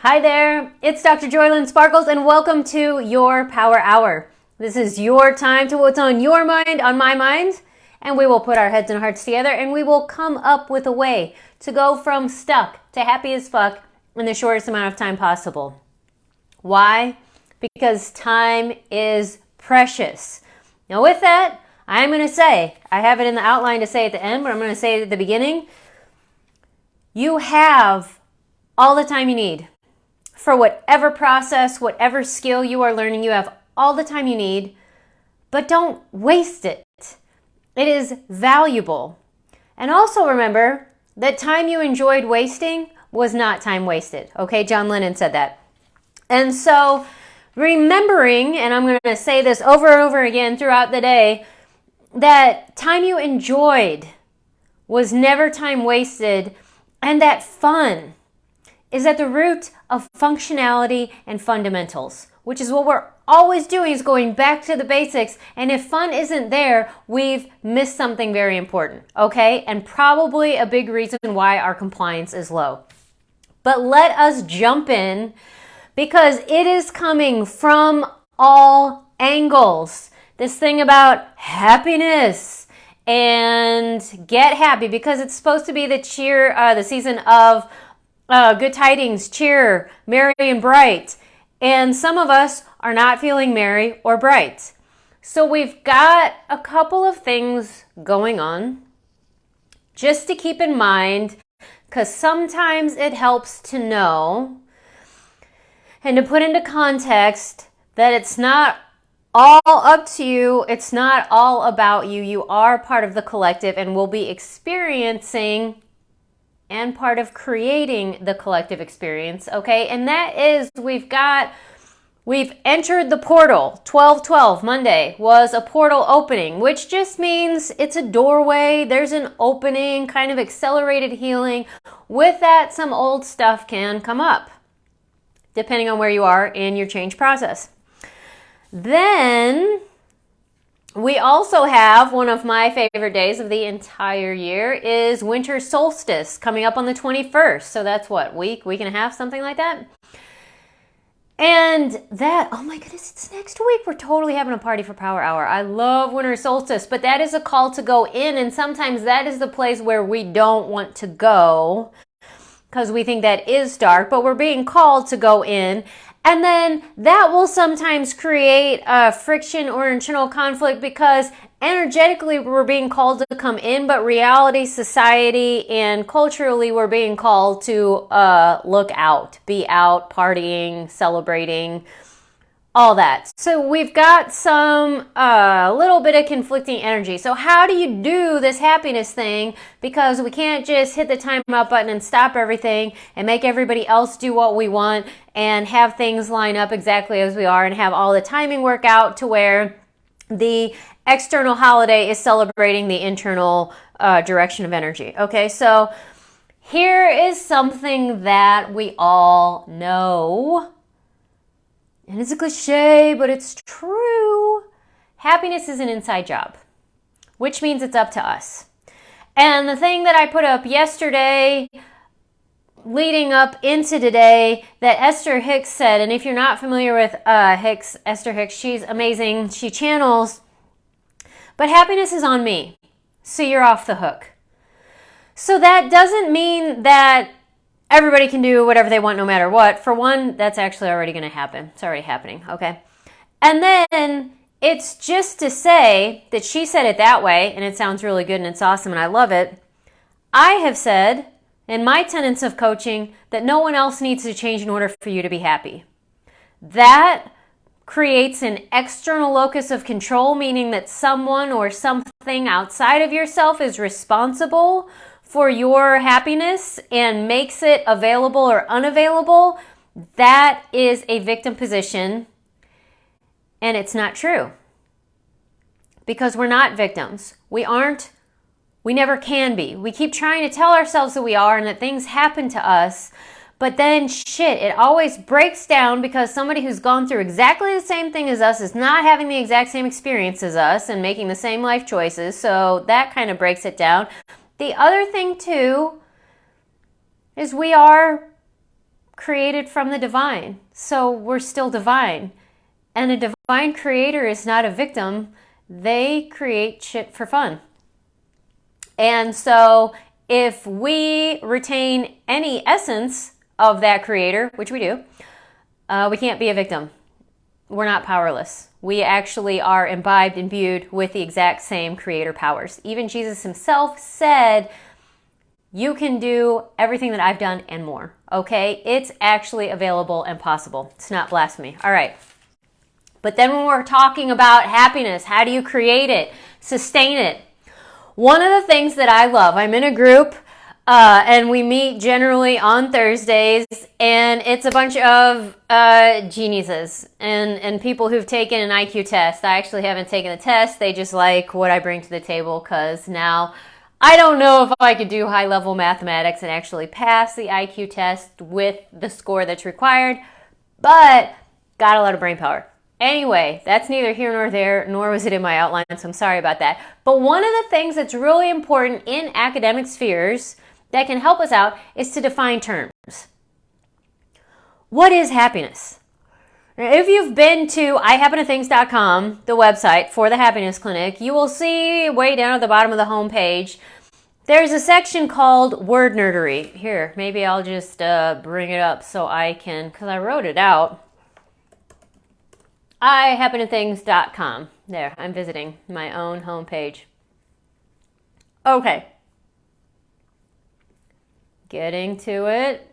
Hi there, it's Dr. Joylyn Sparkles and welcome to your Power Hour. This is your time to what's on your mind, on my mind, and we will put our heads and hearts together and we will come up with a way to go from stuck to happy as fuck in the shortest amount of time possible. Why? Because time is precious. Now with that, I'm going to say, I have it in the outline to say at the end, but I'm going to say it at the beginning. You have all the time you need. For whatever process, whatever skill you are learning, you have all the time you need, but don't waste it. It is valuable. And also remember that time you enjoyed wasting was not time wasted. Okay, John Lennon said that. And so remembering, and I'm going to say this over and over again throughout the day, that time you enjoyed was never time wasted, and that fun is at the root of functionality and fundamentals, which is what we're always doing, is going back to the basics. And if fun isn't there, we've missed something very important, okay? And probably a big reason why our compliance is low. But let us jump in because it is coming from all angles. This thing about happiness and get happy, because it's supposed to be the season of good tidings, cheer, merry and bright. And some of us are not feeling merry or bright. So we've got a couple of things going on just to keep in mind, because sometimes it helps to know and to put into context that it's not all up to you. It's not all about you. You are part of the collective and will be experiencing and part of creating the collective experience, okay? And that is, we've entered the portal. 12/12, Monday, was a portal opening, which just means it's a doorway. There's an opening, kind of accelerated healing. With that, some old stuff can come up, depending on where you are in your change process. Then we also have one of my favorite days of the entire year is winter solstice coming up on the 21st. So that's what, week and a half, something like that. And that, oh my goodness, it's next week. We're totally having a party for Power Hour. I love winter solstice, but that is a call to go in. And sometimes that is the place where we don't want to go because we think that is dark, but we're being called to go in. And then that will sometimes create friction or internal conflict because energetically we're being called to come in, but reality, society, and culturally we're being called to look out, be out, partying, celebrating, all that. So we've got some little bit of conflicting energy. So how do you do this happiness thing? Because we can't just hit the time out button and stop everything and make everybody else do what we want and have things line up exactly as we are and have all the timing work out to where the external holiday is celebrating the internal direction of energy. Okay, so here is something that we all know. And it's a cliche, but it's true. Happiness is an inside job, which means it's up to us. And the thing that I put up yesterday, leading up into today, that Esther Hicks said, and if you're not familiar with Esther Hicks, she's amazing. She channels, but happiness is on me, so you're off the hook. So that doesn't mean that everybody can do whatever they want no matter what. For one, that's actually already going to happen. It's already happening, okay? And then it's just to say that she said it that way, and it sounds really good and it's awesome and I love it. I have said in my tenets of coaching that no one else needs to change in order for you to be happy. That creates an external locus of control, meaning that someone or something outside of yourself is responsible for your happiness and makes it available or unavailable. That is a victim position, and it's not true. Because we're not victims. We aren't. We never can be. We keep trying to tell ourselves that we are and that things happen to us, but then it always breaks down because somebody who's gone through exactly the same thing as us is not having the exact same experience as us and making the same life choices, so that kind of breaks it down. The other thing too is we are created from the divine. So we're still divine. And a divine creator is not a victim. They create shit for fun. And so if we retain any essence of that creator, which we do, we can't be a victim. We're not powerless. We actually are imbibed, imbued with the exact same creator powers. Even Jesus himself said, you can do everything that I've done and more. Okay? It's actually available and possible. It's not blasphemy. All right. But then when we're talking about happiness, how do you create it? Sustain it. One of the things that I love, I'm in a group, and we meet generally on Thursdays, and it's a bunch of geniuses and people who've taken an IQ test. I actually haven't taken the test. They just like what I bring to the table, because now I don't know if I could do high-level mathematics and actually pass the IQ test with the score that's required, but got a lot of brain power. Anyway, that's neither here nor there, nor was it in my outline, so I'm sorry about that. But one of the things that's really important in academic spheres that can help us out is to define terms. What is happiness? If you've been to ihappentothings.com, the website for the Happiness Clinic, you will see way down at the bottom of the home page, there's a section called word nerdery. Here, maybe I'll just bring it up so I can, because I wrote it out. ihappentothings.com. There, I'm visiting my own homepage. Okay. Getting to it.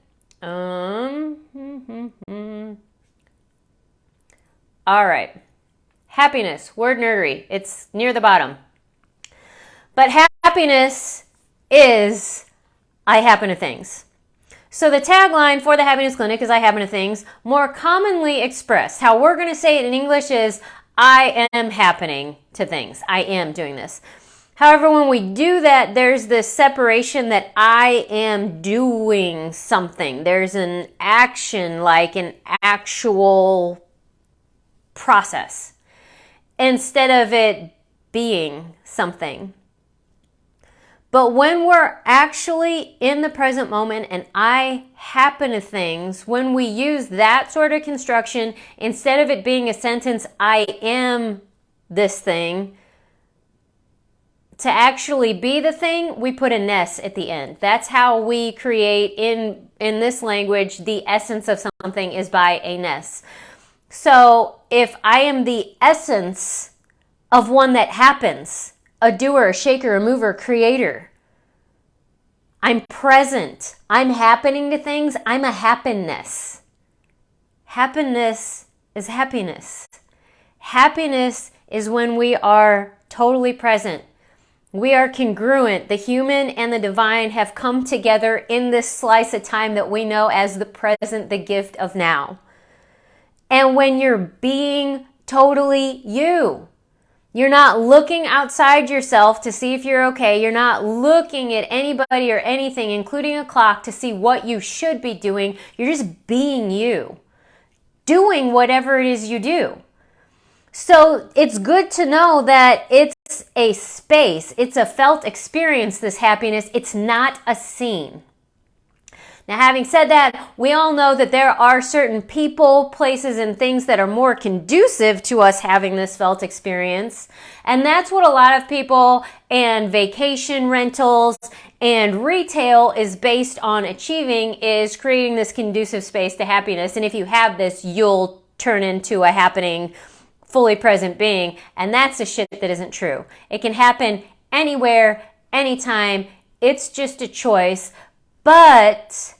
All right. Happiness, word nerdery. It's near the bottom. But happiness is I happen to things. So the tagline for the Happiness Clinic is I happen to things. More commonly expressed, how we're going to say it in English is I am happening to things. I am doing this. However, when we do that, there's this separation that I am doing something. There's an action, like an actual process, instead of it being something. But when we're actually in the present moment and I happen to things, when we use that sort of construction, instead of it being a sentence, I am this thing, to actually be the thing, we put a ness at the end. That's how we create in this language, the essence of something is by a ness. So if I am the essence of one that happens, a doer, a shaker, a mover, creator, I'm present, I'm happening to things, I'm a happiness. Happiness is happiness. Happiness is when we are totally present. We are congruent. The human and the divine have come together in this slice of time that we know as the present, the gift of now. And when you're being totally you, you're not looking outside yourself to see if you're okay. You're not looking at anybody or anything, including a clock, to see what you should be doing. You're just being you, doing whatever it is you do. So it's good to know that it's a space. It's a felt experience, this happiness. It's not a scene. Now, having said that, we all know that there are certain people, places, and things that are more conducive to us having this felt experience. And that's what a lot of people and vacation rentals and retail is based on achieving, is creating this conducive space to happiness. And if you have this, you'll turn into a happening, fully present being. And that's the shit that isn't true. It can happen anywhere, anytime. It's just a choice. But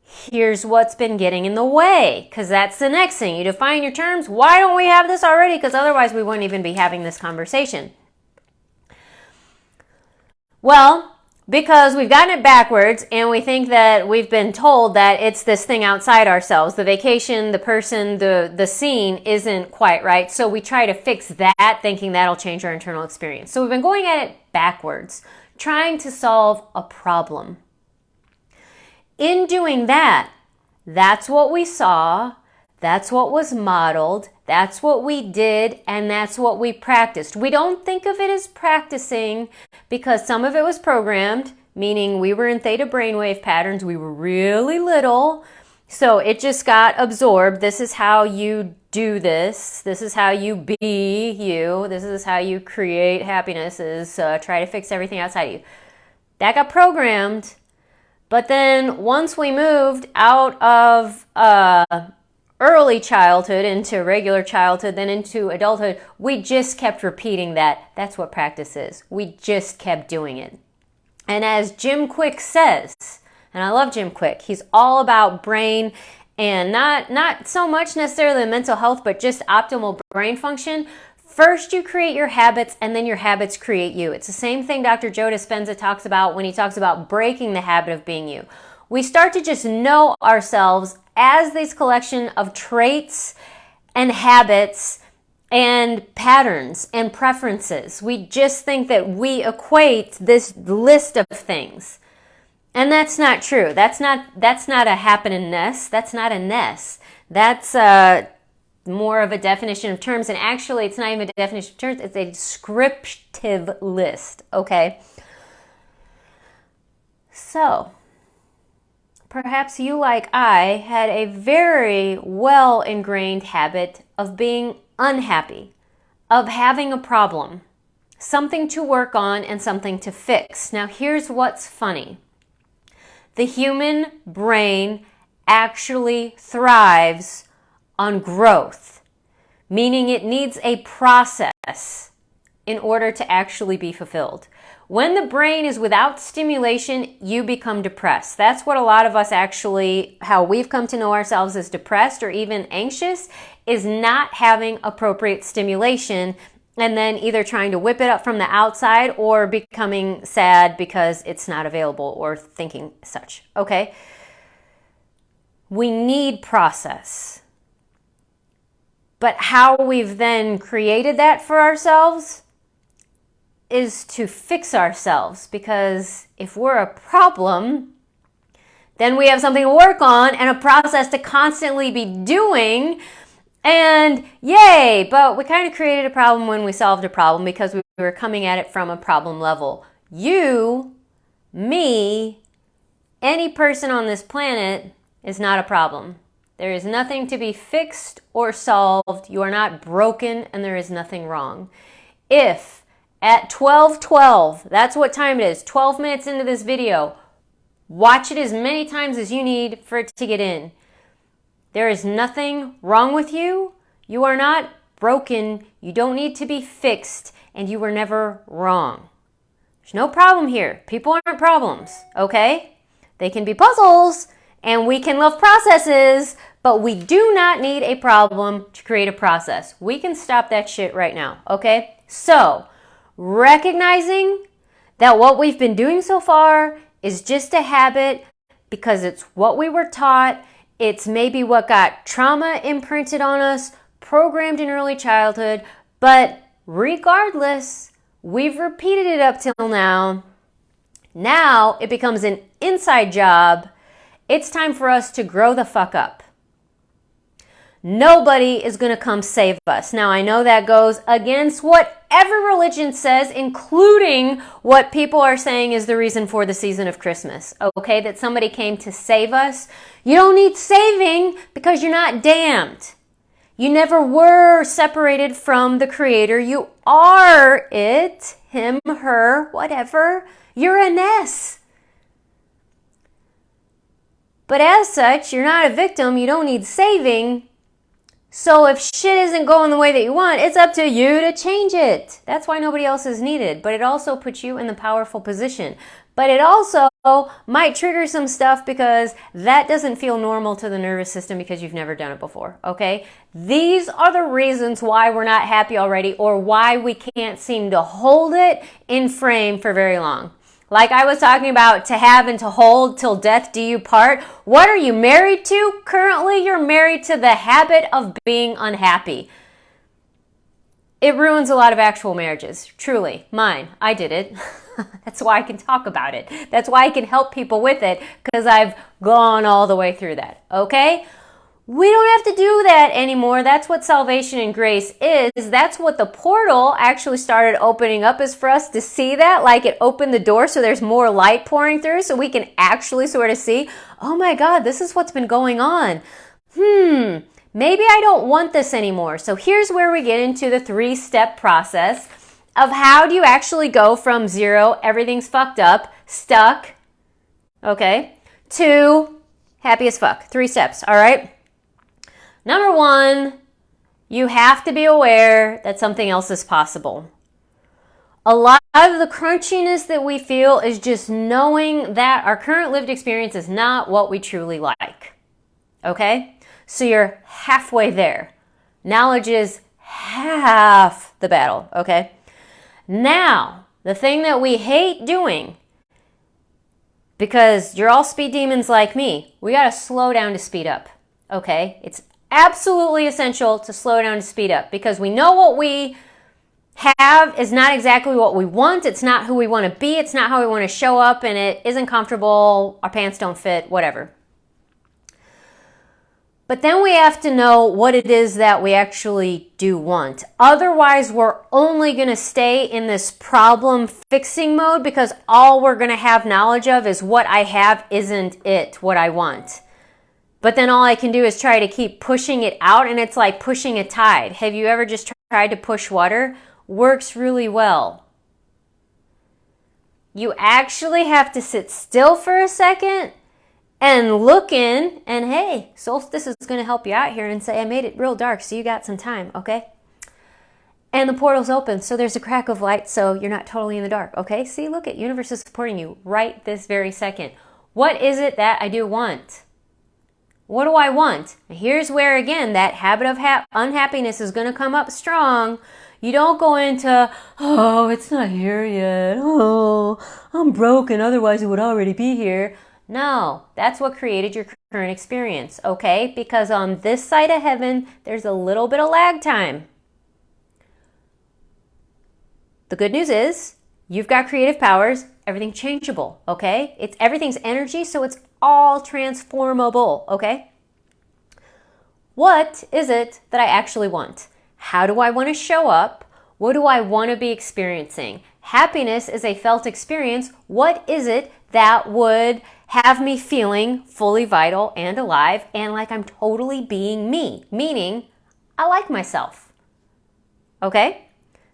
here's what's been getting in the way, because that's the next thing. You define your terms. Why don't we have this already? Because otherwise we wouldn't even be having this conversation. Well, because we've gotten it backwards and we think that we've been told that it's this thing outside ourselves. The vacation, the person, the scene isn't quite right. So we try to fix that, thinking that'll change our internal experience. So we've been going at it backwards, trying to solve a problem. In doing that, that's what we saw, that's what was modeled, that's what we did, and that's what we practiced. We don't think of it as practicing because some of it was programmed, meaning we were in theta brainwave patterns, we were really little, So it just got absorbed. This is how you do this. This is how you be you. This is how you create happiness, is try to fix everything outside of you. That got programmed. But then once we moved out of early childhood into regular childhood, then into adulthood, we just kept repeating that. That's what practice is. We just kept doing it. And as Jim Kwik says, and I love Jim Kwik, he's all about brain and not so much necessarily mental health, but just optimal brain function. First, you create your habits, and then your habits create you. It's the same thing Dr. Joe Dispenza talks about when he talks about breaking the habit of being you. We start to just know ourselves as this collection of traits and habits and patterns and preferences. We just think that we equate this list of things. And that's not true. That's not a happeningness. That's not a ness. That's more of a definition of terms, and actually it's not even a definition of terms, it's a descriptive list, okay? So, perhaps you, like I, had a very well ingrained habit of being unhappy, of having a problem, something to work on and something to fix. Now here's what's funny. The human brain actually thrives on growth, meaning it needs a process in order to actually be fulfilled. When the brain is without stimulation, you become depressed. That's what a lot of us actually, how we've come to know ourselves as depressed or even anxious, is not having appropriate stimulation and then either trying to whip it up from the outside or becoming sad because it's not available or thinking such, okay? We need process. But how we've then created that for ourselves is to fix ourselves, because if we're a problem, then we have something to work on and a process to constantly be doing, and yay, but we kind of created a problem when we solved a problem because we were coming at it from a problem level. You, me, any person on this planet is not a problem. There is nothing to be fixed or solved. You are not broken, and there is nothing wrong. If at 12:12, that's what time it is, 12 minutes into this video, watch it as many times as you need for it to get in. There is nothing wrong with you. You are not broken. You don't need to be fixed, and you were never wrong. There's no problem here. People aren't problems, okay? They can be puzzles, and we can love processes, but we do not need a problem to create a process. We can stop that shit right now, okay? So, recognizing that what we've been doing so far is just a habit because it's what we were taught. It's maybe what got trauma imprinted on us, programmed in early childhood, but regardless, we've repeated it up till now. Now it becomes an inside job. It's time for us to grow the fuck up. Nobody is going to come save us. Now, I know that goes against what every religion says, including what people are saying is the reason for the season of Christmas, okay? That somebody came to save us. You don't need saving because you're not damned. You never were separated from the Creator. You are it, him, her, whatever. You're a ness. But as such, you're not a victim. You don't need saving. So if shit isn't going the way that you want, it's up to you to change it. That's why nobody else is needed. But it also puts you in the powerful position. But it also might trigger some stuff because that doesn't feel normal to the nervous system because you've never done it before, okay? These are the reasons why we're not happy already or why we can't seem to hold it in frame for very long. Like I was talking about, to have and to hold till death do you part. What are you married to? Currently, you're married to the habit of being unhappy. It ruins a lot of actual marriages. Truly. Mine. I did it. That's why I can talk about it. That's why I can help people with it, because I've gone all the way through that. Okay? We don't have to do that anymore. That's what salvation and grace is. That's what the portal actually started opening up, is for us to see that. Like, it opened the door so there's more light pouring through so we can actually sort of see, oh my God, this is what's been going on. Maybe I don't want this anymore. So here's where we get into the 3-step process of how do you actually go from 0, everything's fucked up, stuck, okay, to happy as fuck. 3 steps, all right? Number 1, you have to be aware that something else is possible. A lot of the crunchiness that we feel is just knowing that our current lived experience is not what we truly like. Okay? So you're halfway there. Knowledge is half the battle. Okay? Now, the thing that we hate doing, because you're all speed demons like me, we got to slow down to speed up. Okay? It's absolutely essential to slow down and speed up, because we know what we have is not exactly what we want. It's not who we want to be. It's not how we want to show up, and it isn't comfortable. Our pants don't fit, whatever. But then we have to know what it is that we actually do want. Otherwise, we're only going to stay in this problem fixing mode, because all we're going to have knowledge of is what I have isn't it what I want. But then all I can do is try to keep pushing it out, and it's like pushing a tide. Have you ever just tried to push water? Works really well. You actually have to sit still for a second and look in, and hey, solstice is going to help you out here and say, I made it real dark, so you got some time, okay? And the portal's open, so there's a crack of light, so you're not totally in the dark, okay? See, look at universe is supporting you right this very second. What is it that I do want? What do I want? Here's where, again, that habit of unhappiness is going to come up strong. You don't go into, oh, it's not here yet. Oh, I'm broken. Otherwise, it would already be here. No, that's what created your current experience, okay? Because on this side of heaven, there's a little bit of lag time. The good news is you've got creative powers. Everything's changeable, okay? Everything's energy, so it's all transformable, okay? What is it that I actually want? How do I want to show up? What do I want to be experiencing? Happiness is a felt experience. What is it that would have me feeling fully vital and alive and like I'm totally being me? Meaning, I like myself. Okay?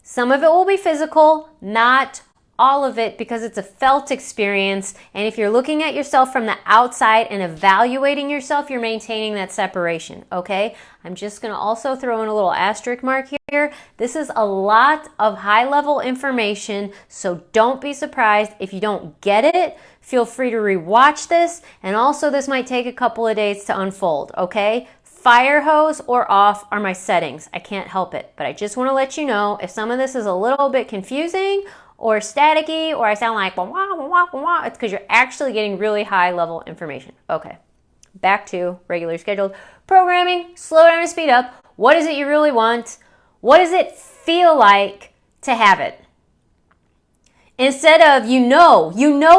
Some of it will be physical, not all of it, because it's a felt experience. And if you're looking at yourself from the outside and evaluating yourself, you're maintaining that separation, okay? I'm just going to also throw in a little asterisk mark here. This is a lot of high-level information, so don't be surprised if you don't get it. Feel free to rewatch this, and also this might take a couple of days to unfold, okay? Fire hose or off are my settings. I can't help it, but I just want to let you know if some of this is a little bit confusing or staticky, or I sound like wah, wah, wah, wah, wah, it's because you're actually getting really high level information. Okay, back to regular scheduled programming. Slow down and speed up. What is it you really want? What does it feel like to have it? Instead of you know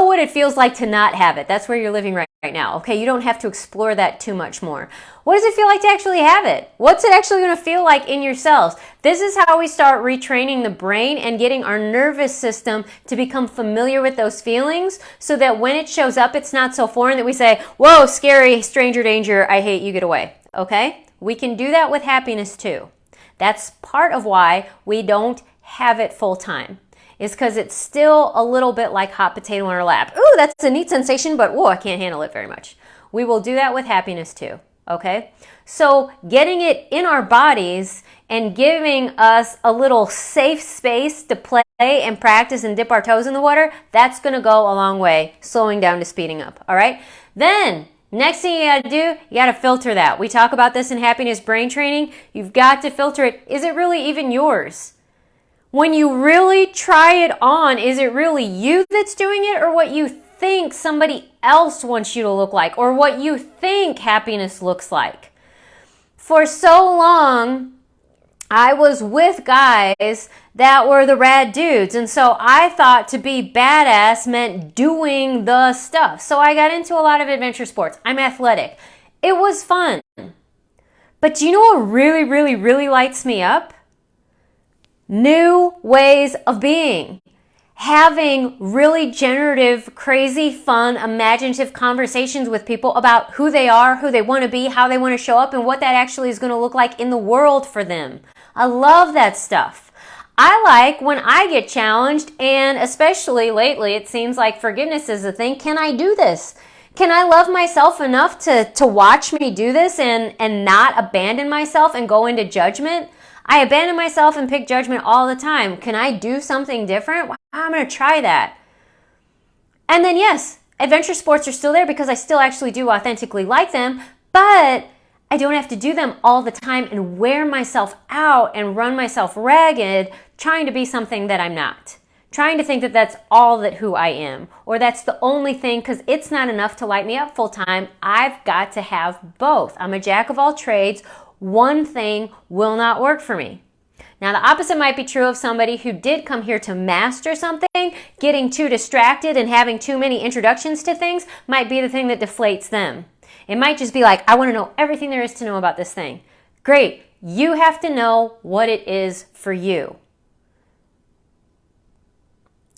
what it feels like to not have it. That's where you're living right now. Okay, you don't have to explore that too much more. What does it feel like to actually have it? What's it actually going to feel like in your cells? This is how we start retraining the brain and getting our nervous system to become familiar with those feelings, so that when it shows up, it's not so foreign that we say, whoa, scary, stranger danger, I hate you, get away. Okay? We can do that with happiness too. That's part of why we don't have it full time. Is because it's still a little bit like hot potato in our lap. Ooh, that's a neat sensation, but whoa, I can't handle it very much. We will do that with happiness too, okay? So getting it in our bodies and giving us a little safe space to play and practice and dip our toes in the water, that's going to go a long way, slowing down to speeding up, all right? Then, next thing you got to do, you got to filter that. We talk about this in happiness brain training. You've got to filter it. Is it really even yours? When you really try it on, is it really you that's doing it, or what you think somebody else wants you to look like, or what you think happiness looks like? For so long, I was with guys that were the rad dudes, and so I thought to be badass meant doing the stuff. So I got into a lot of adventure sports. I'm athletic. It was fun. But do you know what really, really, really lights me up? New ways of being. Having really generative, crazy, fun, imaginative conversations with people about who they are, who they want to be, how they want to show up, and what that actually is going to look like in the world for them. I love that stuff. I like when I get challenged, and especially lately, it seems like forgiveness is a thing. Can I do this? Can I love myself enough to watch me do this and not abandon myself and go into judgment? I abandon myself and pick judgment all the time. Can I do something different? Well, I'm going to try that. And then yes, adventure sports are still there because I still actually do authentically like them, but I don't have to do them all the time and wear myself out and run myself ragged trying to be something that I'm not. Trying to think that that's all that who I am, or that's the only thing, because it's not enough to light me up full time. I've got to have both. I'm a jack of all trades. One thing will not work for me. Now, the opposite might be true of somebody who did come here to master something. Getting too distracted and having too many introductions to things might be the thing that deflates them. It might just be like, I want to know everything there is to know about this thing. Great. You have to know what it is for you.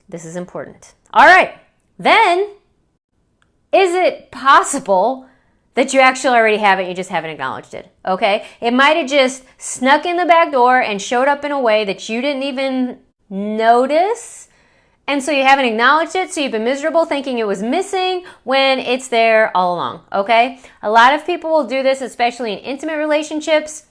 This is important. All right. Then, is it possible that you actually already have it, you just haven't acknowledged it, okay? It might have just snuck in the back door and showed up in a way that you didn't even notice, and so you haven't acknowledged it, so you've been miserable thinking it was missing when it's there all along, okay? A lot of people will do this, especially in intimate relationships,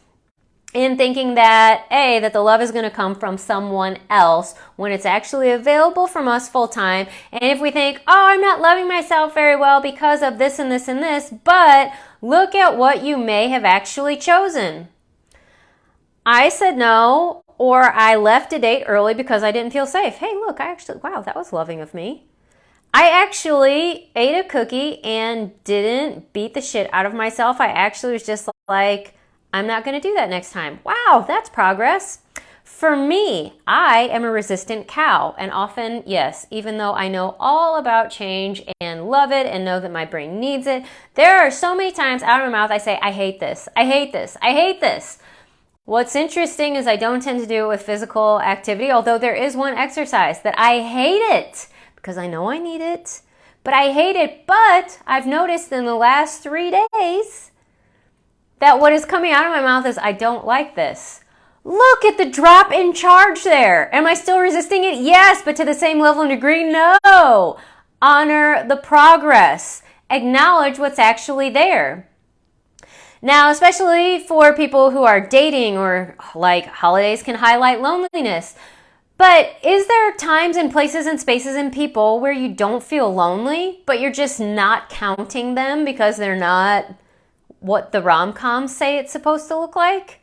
in thinking that, A, that the love is going to come from someone else when it's actually available from us full time. And if we think, oh, I'm not loving myself very well because of this and this and this, but look at what you may have actually chosen. I said no, or I left a date early because I didn't feel safe. Hey, look, wow, that was loving of me. I actually ate a cookie and didn't beat the shit out of myself. I actually was just like, I'm not going to do that next time. Wow, that's progress. For me, I am a resistant cow. And often, yes, even though I know all about change and love it and know that my brain needs it, there are so many times out of my mouth I say, I hate this, I hate this, I hate this. What's interesting is I don't tend to do it with physical activity, although there is one exercise that I hate it because I know I need it, but I hate it. But I've noticed in the last 3 days that what is coming out of my mouth is, I don't like this. Look at the drop in charge there. Am I still resisting it? Yes, but to the same level and degree? No. Honor the progress. Acknowledge what's actually there. Now, especially for people who are dating, or like holidays can highlight loneliness. But is there times and places and spaces and people where you don't feel lonely, but you're just not counting them because they're not what the rom-coms say it's supposed to look like?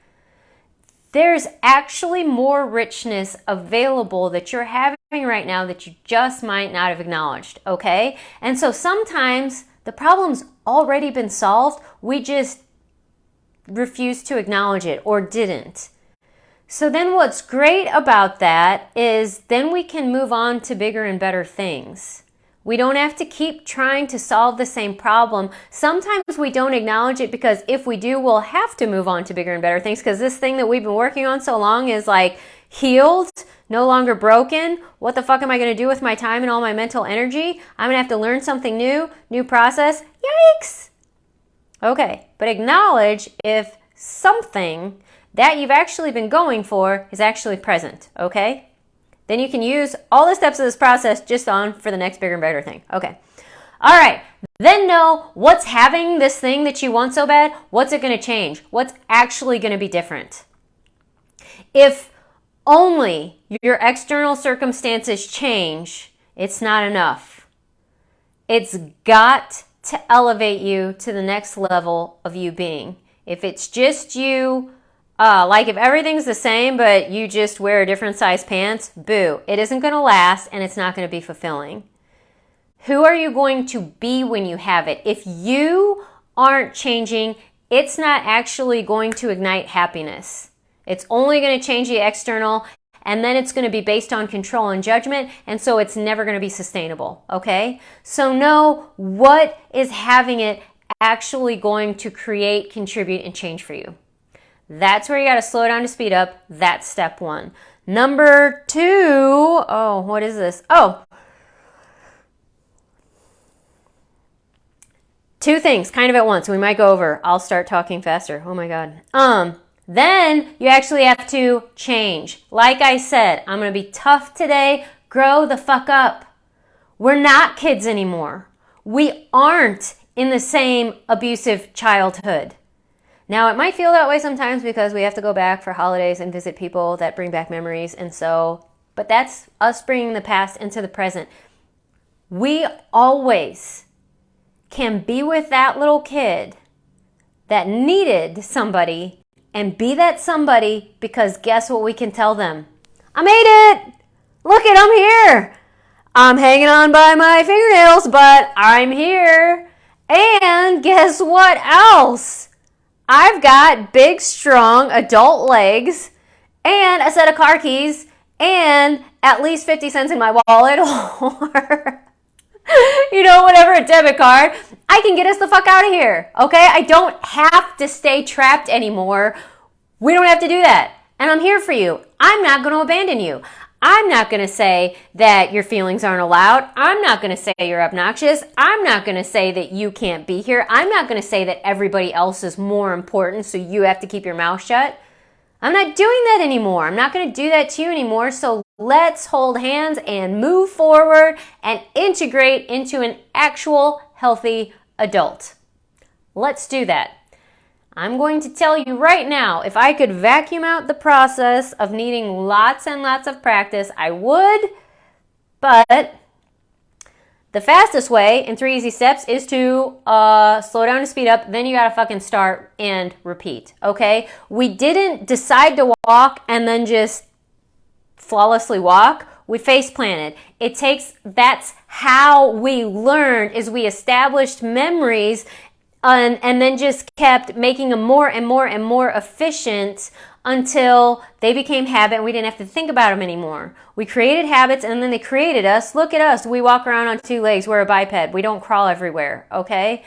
There's actually more richness available that you're having right now that you just might not have acknowledged, okay? And so sometimes the problem's already been solved. We just refused to acknowledge it or didn't. So then what's great about that is then we can move on to bigger and better things. We don't have to keep trying to solve the same problem. Sometimes we don't acknowledge it because if we do, we'll have to move on to bigger and better things because this thing that we've been working on so long is like healed, no longer broken. What the fuck am I going to do with my time and all my mental energy? I'm going to have to learn something new process. Yikes! Okay, but acknowledge if something that you've actually been going for is actually present, okay? Then you can use all the steps of this process just on for the next bigger and better thing. Okay. All right. Then know what's having this thing that you want so bad. What's it going to change? What's actually going to be different? If only your external circumstances change, it's not enough. It's got to elevate you to the next level of you being. If it's just you, like if everything's the same, but you just wear a different size pants, boo. It isn't going to last and it's not going to be fulfilling. Who are you going to be when you have it? If you aren't changing, it's not actually going to ignite happiness. It's only going to change the external, and then it's going to be based on control and judgment, and so it's never going to be sustainable, okay? So know what is having it actually going to create, contribute, and change for you. That's where you got to slow down to speed up. That's step one. Number two, oh, what is this? Oh, two things kind of at once. We might go over. I'll start talking faster. Oh my God. Then you actually have to change. Like I said, I'm going to be tough today. Grow the fuck up. We're not kids anymore. We aren't in the same abusive childhood. Now, it might feel that way sometimes because we have to go back for holidays and visit people that bring back memories. But that's us bringing the past into the present. We always can be with that little kid that needed somebody and be that somebody, because guess what we can tell them? I made it! Look it, I'm here! I'm hanging on by my fingernails, but I'm here. And guess what else? I've got big, strong adult legs and a set of car keys and at least 50 cents in my wallet or, whatever, a debit card. I can get us the fuck out of here, okay? I don't have to stay trapped anymore. We don't have to do that. And I'm here for you. I'm not going to abandon you. I'm not going to say that your feelings aren't allowed. I'm not going to say you're obnoxious. I'm not going to say that you can't be here. I'm not going to say that everybody else is more important, so you have to keep your mouth shut. I'm not doing that anymore. I'm not going to do that to you anymore. So let's hold hands and move forward and integrate into an actual healthy adult. Let's do that. I'm going to tell you right now, if I could vacuum out the process of needing lots and lots of practice, I would, but the fastest way in 3 easy steps is to slow down to speed up. Then you got to fucking start and repeat, okay? We didn't decide to walk and then just flawlessly walk. We face planted. That's how we learned, is we established memories and then just kept making them more and more and more efficient until they became habit and we didn't have to think about them anymore. We created habits and then they created us. Look at us. We walk around on 2 legs. We're a biped. We don't crawl everywhere, okay?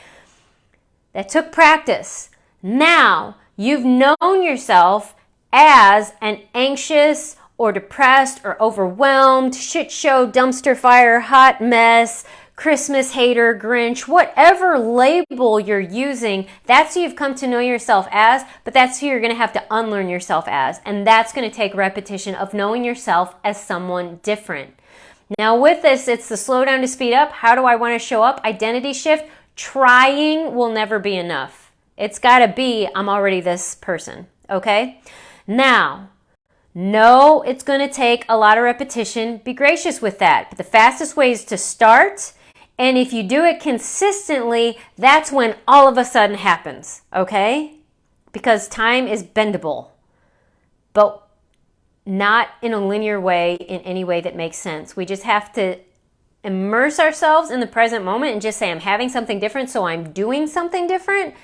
That took practice. Now, you've known yourself as an anxious or depressed or overwhelmed, shit show, dumpster fire, hot mess, Christmas hater, Grinch, whatever label you're using, that's who you've come to know yourself as, but that's who you're going to have to unlearn yourself as. And that's going to take repetition of knowing yourself as someone different. Now with this, it's the slow down to speed up. How do I want to show up? Identity shift. Trying will never be enough. It's got to be, I'm already this person. Okay? Now, no, it's going to take a lot of repetition. Be gracious with that. But the fastest way is to start. And if you do it consistently, that's when all of a sudden happens, okay? Because time is bendable, but not in a linear way, in any way that makes sense. We just have to immerse ourselves in the present moment and just say, I'm having something different, so I'm doing something different.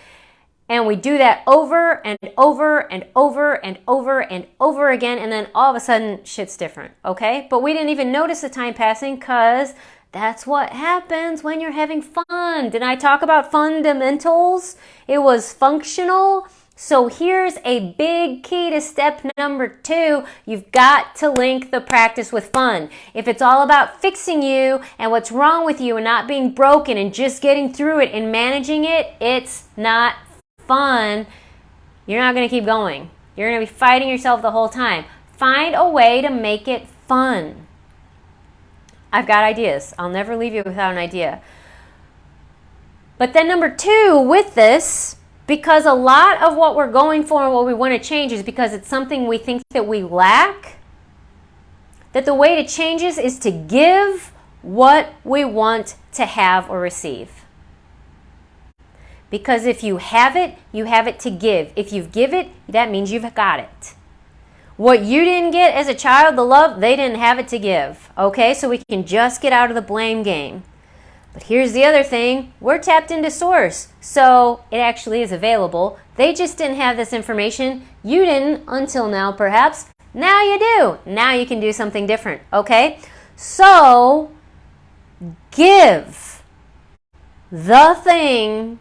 And we do that over and over and over and over and over again, and then all of a sudden, shit's different, okay? But we didn't even notice the time passing because that's what happens when you're having fun. Did I talk about fundamentals? It was functional. So here's a big key to step number 2. You've got to link the practice with fun. If it's all about fixing you and what's wrong with you and not being broken and just getting through it and managing it, it's not fun. You're not going to keep going. You're going to be fighting yourself the whole time. Find a way to make it fun. I've got ideas. I'll never leave you without an idea. But then number 2 with this, because a lot of what we're going for and what we want to change is because it's something we think that we lack, that the way to change this is to give what we want to have or receive. Because if you have it to give. If you give it, that means you've got it. What you didn't get as a child, the love, they didn't have it to give. Okay, so we can just get out of the blame game. But here's the other thing. We're tapped into source. So it actually is available. They just didn't have this information. You didn't until now, perhaps. Now you do. Now you can do something different. Okay, so give the thing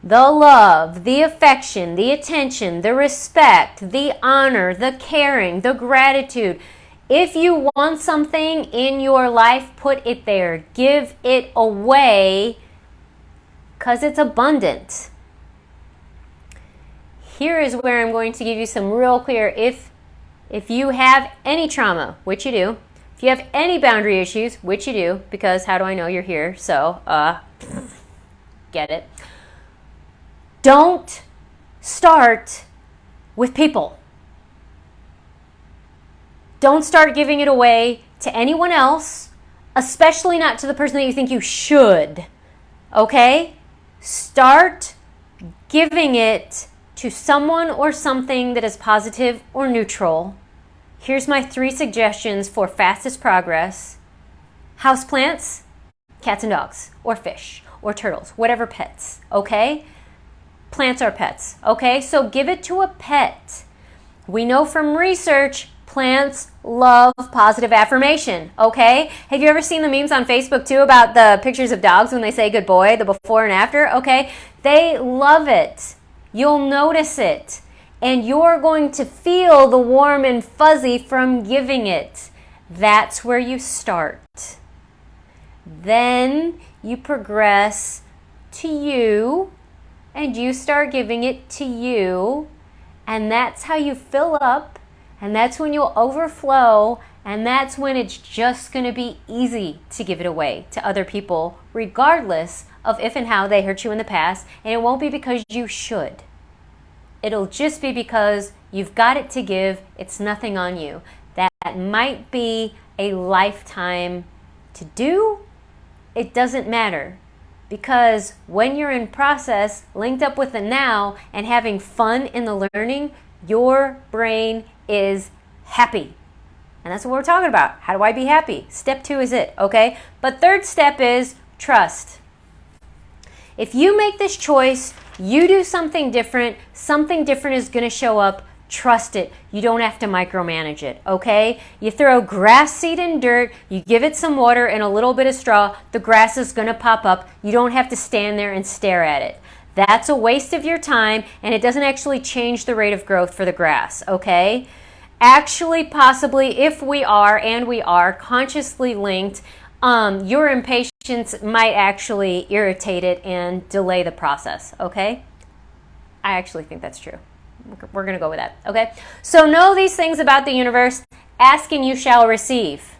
the love, the affection, the attention, the respect, the honor, the caring, the gratitude. If you want something in your life, put it there. Give it away because it's abundant. Here is where I'm going to give you some real clear, if you have any trauma, which you do, if you have any boundary issues, which you do, because how do I know you're here? So, get it. Don't start with people. Don't start giving it away to anyone else, especially not to the person that you think you should. Okay? Start giving it to someone or something that is positive or neutral. Here's my 3 suggestions for fastest progress. Houseplants, cats and dogs, or fish, or turtles, whatever pets, okay? Plants are pets, okay? So give it to a pet. We know from research, plants love positive affirmation, okay? Have you ever seen the memes on Facebook too about the pictures of dogs when they say good boy, the before and after, okay? They love it. You'll notice it. And you're going to feel the warm and fuzzy from giving it. That's where you start. Then you progress to you, and you start giving it to you, and that's how you fill up, and that's when you'll overflow, and that's when it's just going to be easy to give it away to other people, regardless of if and how they hurt you in the past, and it won't be because you should. It'll just be because you've got it to give. It's nothing on you. That might be a lifetime to do. It doesn't matter. Because when you're in process, linked up with the now, and having fun in the learning, your brain is happy. And that's what we're talking about. How do I be happy? Step 2 is it, okay? But third step is trust. If you make this choice, you do something different is going to show up. Trust it. You don't have to micromanage it, okay? You throw grass seed in dirt, you give it some water and a little bit of straw, the grass is going to pop up. You don't have to stand there and stare at it. That's a waste of your time, and it doesn't actually change the rate of growth for the grass, okay? Actually, possibly, if we are consciously linked, your impatience might actually irritate it and delay the process, okay? I actually think that's true. We're going to go with that, okay? So know these things about the universe. Ask and you shall receive.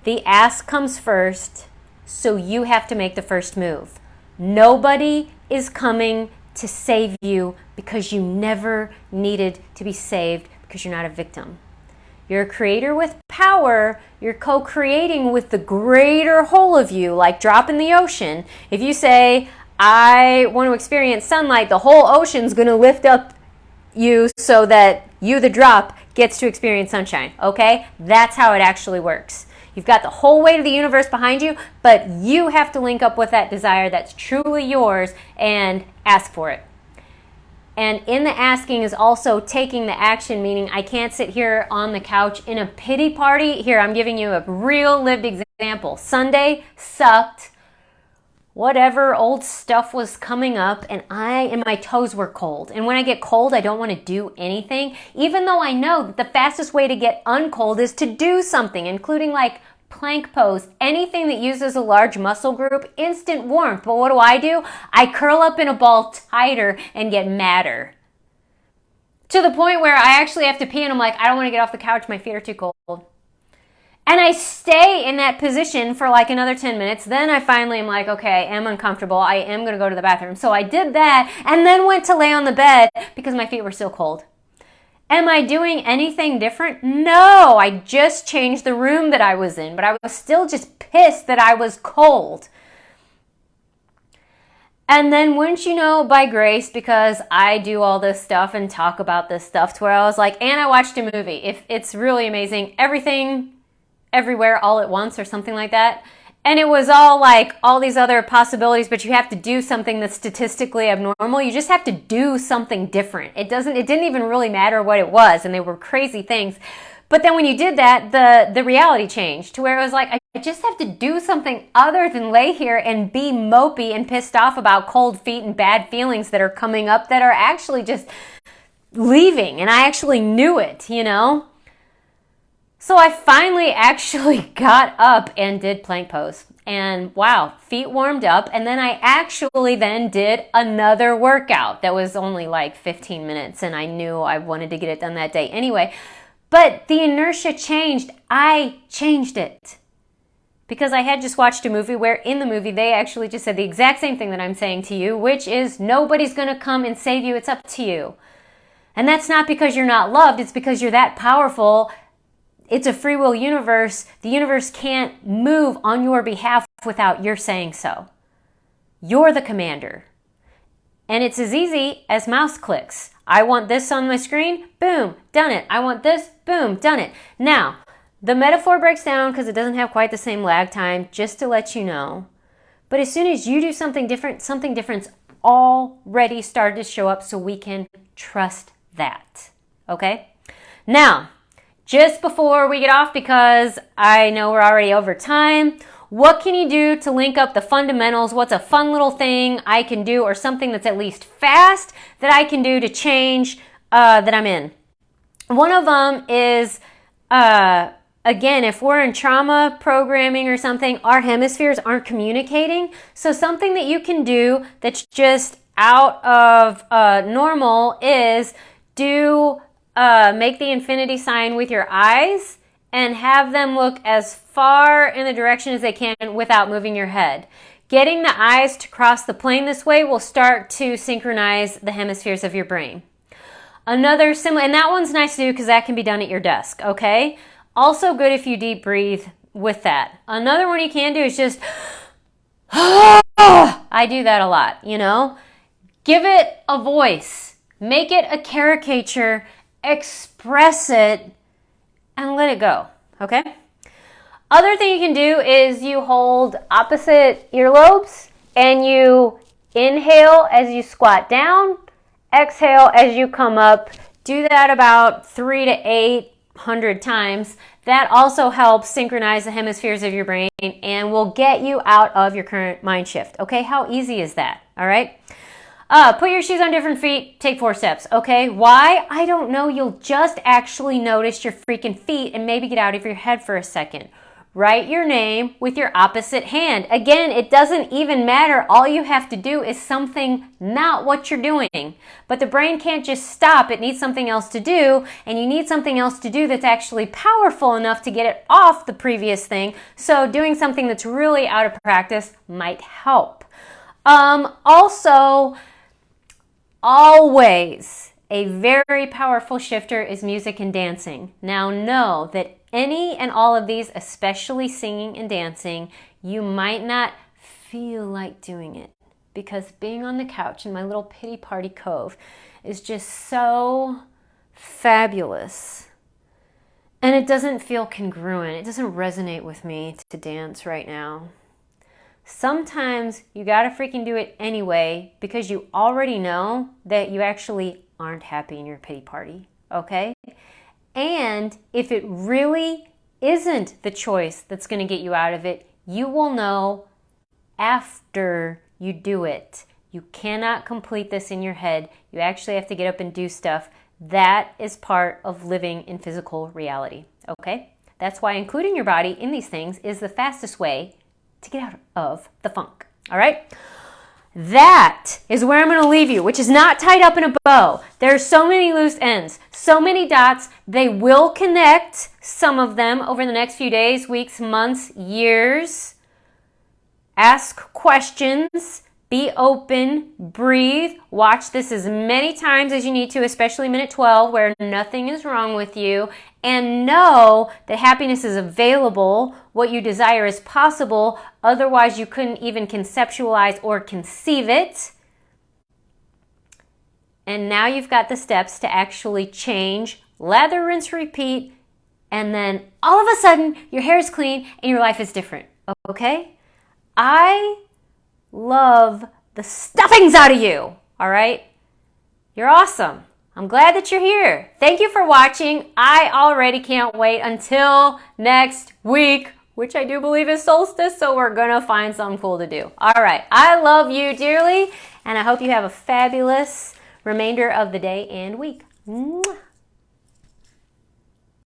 The ask comes first, so you have to make the first move. Nobody is coming to save you because you never needed to be saved because you're not a victim. You're a creator with power. You're co-creating with the greater whole of you, like drop in the ocean. If you say, I want to experience sunlight, the whole ocean's going to lift up you so that you, the drop, gets to experience sunshine, okay? That's how it actually works. You've got the whole weight of the universe behind you, but you have to link up with that desire that's truly yours and ask for it. And in the asking is also taking the action, meaning I can't sit here on the couch in a pity party. Here, I'm giving you a real lived example. Sunday sucked. Whatever old stuff was coming up, and my toes were cold. And when I get cold, I don't want to do anything, even though I know that the fastest way to get uncold is to do something, including like plank pose, anything that uses a large muscle group, instant warmth. But what do? I curl up in a ball tighter and get madder. To the point where I actually have to pee and I'm like, I don't want to get off the couch, my feet are too cold. And I stay in that position for like another 10 minutes. Then I finally am like, okay, I am uncomfortable. I am going to go to the bathroom. So I did that and then went to lay on the bed because my feet were still cold. Am I doing anything different? No, I just changed the room that I was in, but I was still just pissed that I was cold. And then wouldn't you know, by grace, because I do all this stuff and talk about this stuff, to where I was like, and I watched a movie. If it's really amazing, Everything, Everywhere, All at Once, or something like that. And it was all like all these other possibilities, but you have to do something that's statistically abnormal. You just have to do something different. It didn't even really matter what it was, and they were crazy things. But then when you did that, the reality changed to where it was like, I just have to do something other than lay here and be mopey and pissed off about cold feet and bad feelings that are coming up that are actually just leaving. And I actually knew it, you know? So I finally actually got up and did plank pose. And wow, feet warmed up. And then I actually then did another workout that was only like 15 minutes. And I knew I wanted to get it done that day anyway. But the inertia changed. I changed it. Because I had just watched a movie where in the movie they actually just said the exact same thing that I'm saying to you, which is nobody's going to come and save you. It's up to you. And that's not because you're not loved. It's because you're that powerful. It's a free will universe. The universe can't move on your behalf without your saying so. You're the commander. And it's as easy as mouse clicks. I want this on my screen. Boom, done it. I want this. Boom, done it. Now, the metaphor breaks down because it doesn't have quite the same lag time, just to let you know. But as soon as you do something different's already started to show up, so we can trust that. Okay? Now, just before we get off, because I know we're already over time, what can you do to link up the fundamentals? What's a fun little thing I can do, or something that's at least fast that I can do to change that I'm in? One of them is, again, if we're in trauma programming or something, our hemispheres aren't communicating. So something that you can do that's just out of normal is make the infinity sign with your eyes and have them look as far in the direction as they can without moving your head. Getting the eyes to cross the plane this way will start to synchronize the hemispheres of your brain. Another similar, and that one's nice to do because that can be done at your desk, okay? Also good if you deep breathe with that. Another one you can do is just, I do that a lot, you know? Give it a voice. Make it a caricature. Express it and let it go, okay? Other thing you can do is you hold opposite earlobes and you inhale as you squat down, exhale as you come up. Do that about 300 to 800 times. That also helps synchronize the hemispheres of your brain and will get you out of your current mind shift. Okay, how easy is that? All right. Put your shoes on different feet, take 4 steps, okay? Why? I don't know. You'll just actually notice your freaking feet and maybe get out of your head for a second. Write your name with your opposite hand. Again, it doesn't even matter. All you have to do is something not what you're doing. But the brain can't just stop. It needs something else to do, and you need something else to do that's actually powerful enough to get it off the previous thing. So doing something that's really out of practice might help. Also, always a very powerful shifter is music and dancing. Now know that any and all of these, especially singing and dancing, you might not feel like doing it because being on the couch in my little pity party cove is just so fabulous. And it doesn't feel congruent. It doesn't resonate with me to dance right now. Sometimes you gotta freaking do it anyway because you already know that you actually aren't happy in your pity party, okay? And if it really isn't the choice that's gonna get you out of it, you will know after you do it. You cannot complete this in your head. You actually have to get up and do stuff. That is part of living in physical reality, okay? That's why including your body in these things is the fastest way to get out of the funk, all right? That is where I'm going to leave you, which is not tied up in a bow. There are so many loose ends, so many dots. They will connect, some of them, over the next few days, weeks, months, years. Ask questions. Be open. Breathe. Watch this as many times as you need to, especially minute 12, where nothing is wrong with you. And know that happiness is available. What you desire is possible. Otherwise, you couldn't even conceptualize or conceive it. And now you've got the steps to actually change, lather, rinse, repeat, and then all of a sudden, your hair is clean and your life is different. Okay? I love the stuffings out of you. All right? You're awesome. I'm glad that you're here. Thank you for watching. I already can't wait until next week. which I do believe is solstice, so we're gonna find something cool to do. All right, I love you dearly, and I hope you have a fabulous remainder of the day and week. Mwah.